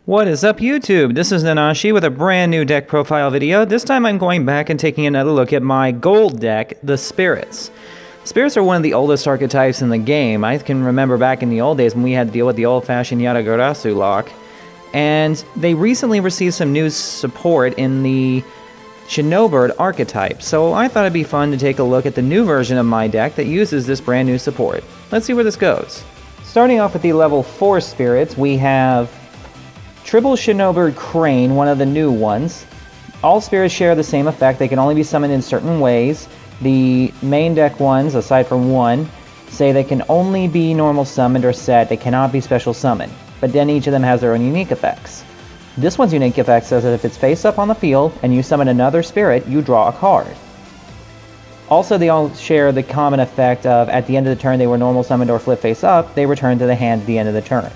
What is up, YouTube? This is Nanashi with a brand new deck profile video. This time I'm going back and taking another look at my gold deck, the Spirits. Spirits are one of the oldest archetypes in the game. I can remember back in the old days when we had to deal with the old-fashioned Yatagarasu lock. And they recently received some new support in the Shinobird archetype, so I thought it'd be fun to take a look at the new version of my deck that uses this brand new support. Let's see where this goes. Starting off with the level 4 Spirits, we have Triple Shinobird Crane, one of the new ones. All spirits share the same effect. They can only be summoned in certain ways. The main deck ones, aside from one, say they can only be normal summoned or set. They cannot be special summoned. But then each of them has their own unique effects. This one's unique effect says that if it's face up on the field and you summon another spirit, you draw a card. Also, they all share the common effect of at the end of the turn they were normal summoned or flip face up, they return to the hand at the end of the turn.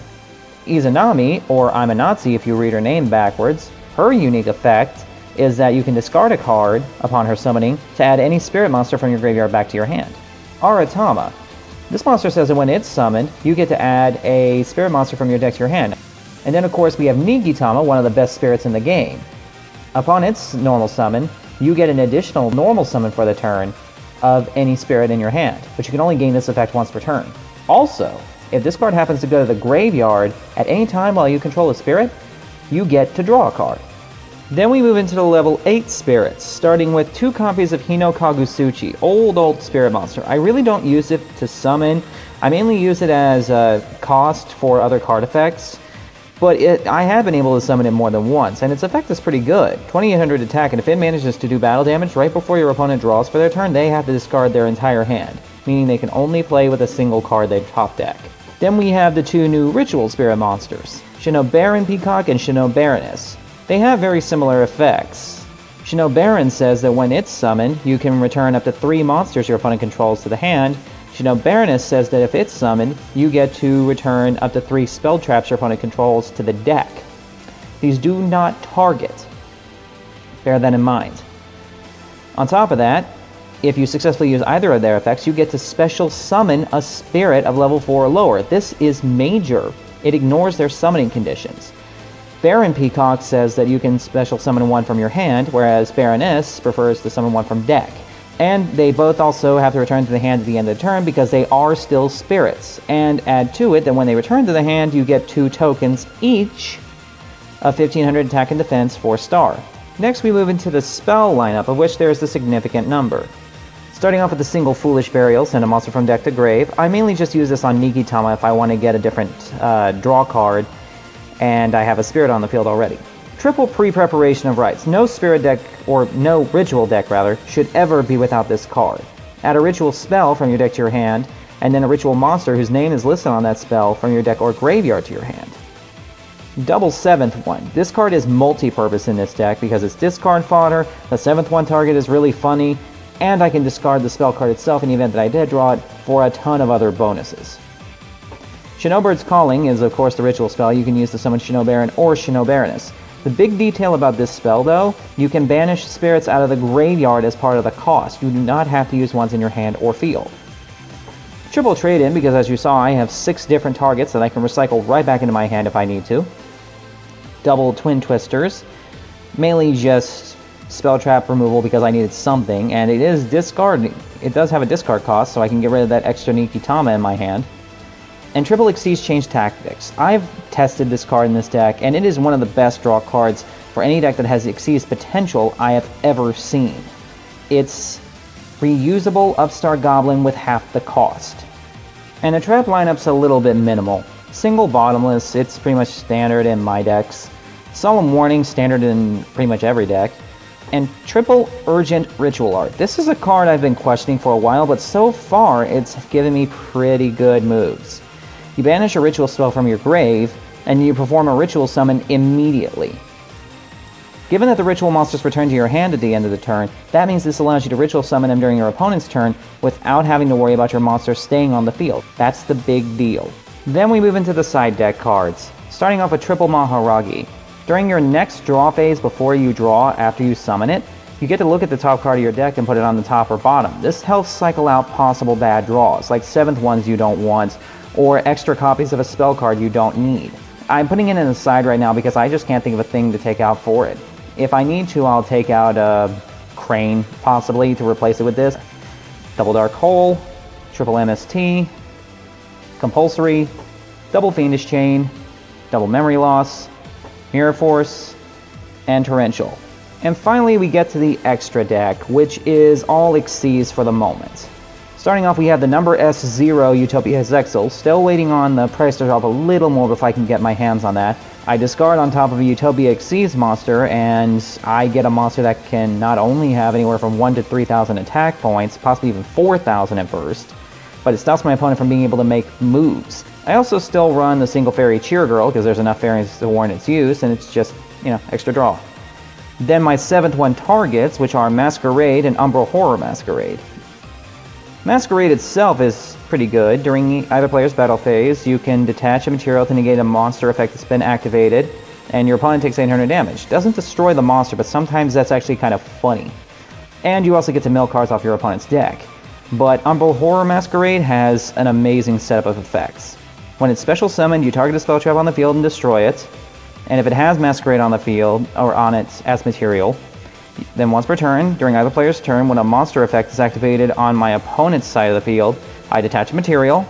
Izanami, or I'm a Nazi if you read her name backwards, her unique effect is that you can discard a card upon her summoning to add any spirit monster from your graveyard back to your hand. Aratama. This monster says that when it's summoned, you get to add a spirit monster from your deck to your hand. And then of course we have Nigitama, one of the best spirits in the game. Upon its normal summon, you get an additional normal summon for the turn of any spirit in your hand, but you can only gain this effect once per turn. Also, if this card happens to go to the graveyard at any time while you control a spirit, you get to draw a card. Then we move into the level 8 spirits, starting with 2 copies of Hino Kagusuchi, old spirit monster. I really don't use it to summon. I mainly use it as a cost for other card effects, but I have been able to summon it more than once, and its effect is pretty good. 2800 attack, and if it manages to do battle damage right before your opponent draws for their turn, they have to discard their entire hand, meaning they can only play with a single card they top deck. Then we have the 2 new ritual spirit monsters, Shinobird Peacock and Shinobird. They have very similar effects. Shinobird says that when it's summoned, you can return up to 3 monsters your opponent controls to the hand. Shinobird says that if it's summoned, you get to return up to 3 spell traps your opponent controls to the deck. These do not target. Bear that in mind. On top of that, if you successfully use either of their effects, you get to special summon a spirit of level 4 or lower. This is major. It ignores their summoning conditions. Baron Peacock says that you can special summon one from your hand, whereas Baroness prefers to summon one from deck. And they both also have to return to the hand at the end of the turn because they are still spirits. And add to it that when they return to the hand, you get 2 tokens each of 1500 attack and defense, 4-star. Next we move into the spell lineup, of which there is a significant number. Starting off with the single Foolish Burial, send a monster from deck to grave. I mainly just use this on Nigitama if I want to get a different draw card and I have a spirit on the field already. Triple Pre-Preparation of Rites. No spirit deck, or no ritual deck rather, should ever be without this card. Add a ritual spell from your deck to your hand, and then a ritual monster whose name is listed on that spell from your deck or graveyard to your hand. Double 7th one. This card is multi-purpose in this deck because it's discard fodder, the 7th one target is really funny, and I can discard the spell card itself in the event that I did draw it for a ton of other bonuses. Shinobird's Calling is of course the ritual spell you can use to summon Shinobird or Shinobird. The big detail about this spell though, you can banish spirits out of the graveyard as part of the cost. You do not have to use ones in your hand or field. Triple Trade-In, because as you saw I have 6 different targets that I can recycle right back into my hand if I need to. Double Twin Twisters, mainly just spell trap removal because I needed something, and it is discard. It does have a discard cost, so I can get rid of that extra Nikitama in my hand. And Triple Exceeds Change Tactics. I've tested this card in this deck, and it is one of the best draw cards for any deck that has Exceeds potential I have ever seen. It's reusable Upstart Goblin with half the cost. And the trap lineup's a little bit minimal. Single Bottomless, it's pretty much standard in my decks. Solemn Warning, standard in pretty much every deck. And Triple Urgent Ritual Art. This is a card I've been questioning for a while, but so far it's given me pretty good moves. You banish a ritual spell from your grave, and you perform a ritual summon immediately. Given that the ritual monsters return to your hand at the end of the turn, that means this allows you to ritual summon them during your opponent's turn without having to worry about your monster staying on the field. That's the big deal. Then we move into the side deck cards, starting off with Triple Maharagi. During your next draw phase before you draw after you summon it, You get to look at the top card of your deck and put it on the top or bottom. This helps cycle out possible bad draws, like 7th ones you don't want, or extra copies of a spell card you don't need. I'm putting it in the side right now because I just can't think of a thing to take out for it. If I need to, I'll take out a Crane, possibly, to replace it with this. Double Dark Hole, Triple MST, Compulsory, Double Fiendish Chain, Double Memory Loss, Mirror Force, and Torrential. And finally, we get to the extra deck, which is all Xyz for the moment. Starting off, we have the number S0 Utopia Zexal, still waiting on the price to drop a little more before I can get my hands on that. I discard on top of a Utopia Xyz monster, and I get a monster that can not only have anywhere from 1 to 3,000 attack points, possibly even 4,000 at first, but it stops my opponent from being able to make moves. I also still run the single fairy Cheer Girl, because there's enough fairies to warrant its use, and it's just, extra draw. Then my 7th one targets, which are Masquerade and Umbral Horror Masquerade. Masquerade itself is pretty good. During either player's battle phase, you can detach a material to negate a monster effect that's been activated, and your opponent takes 800 damage. Doesn't destroy the monster, but sometimes that's actually kind of funny. And you also get to mill cards off your opponent's deck. But Umbral Horror Masquerade has an amazing setup of effects. When it's special summoned, you target a spell trap on the field and destroy it. And if it has Masquerade on the field, or on it as material, then once per turn, during either player's turn, when a monster effect is activated on my opponent's side of the field, I detach a material,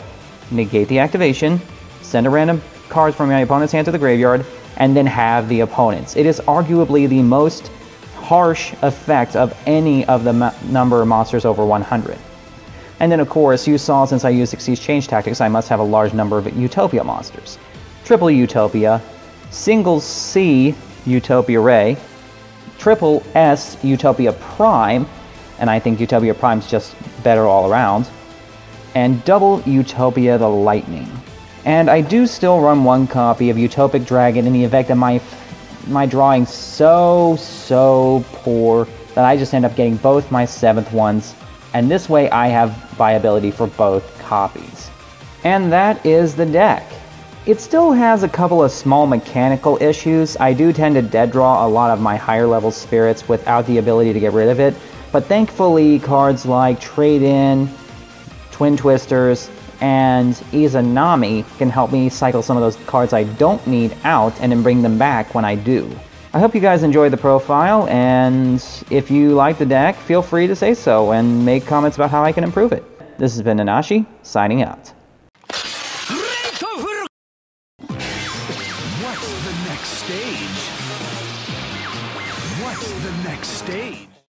negate the activation, send a random card from my opponent's hand to the graveyard, and then have the opponent's. It is arguably the most harsh effect of any of the number of monsters over 100. And then of course, you saw since I used Xyz Change Tactics, I must have a large number of Utopia monsters. Triple Utopia, Single C Utopia Ray, Triple S Utopia Prime, and I think Utopia Prime's just better all around, and Double Utopia the Lightning. And I do still run one copy of Utopic Dragon in the event that my drawing's so poor that I just end up getting both my 7th ones, and this way I have viability for both copies. And that is the deck. It still has a couple of small mechanical issues. I do tend to dead draw a lot of my higher level spirits without the ability to get rid of it, but thankfully cards like Trade-In, Twin Twisters, and Izanami can help me cycle some of those cards I don't need out and then bring them back when I do. I hope you guys enjoyed the profile, and if you like the deck, feel free to say so and make comments about how I can improve it. This has been Nanashi, signing out.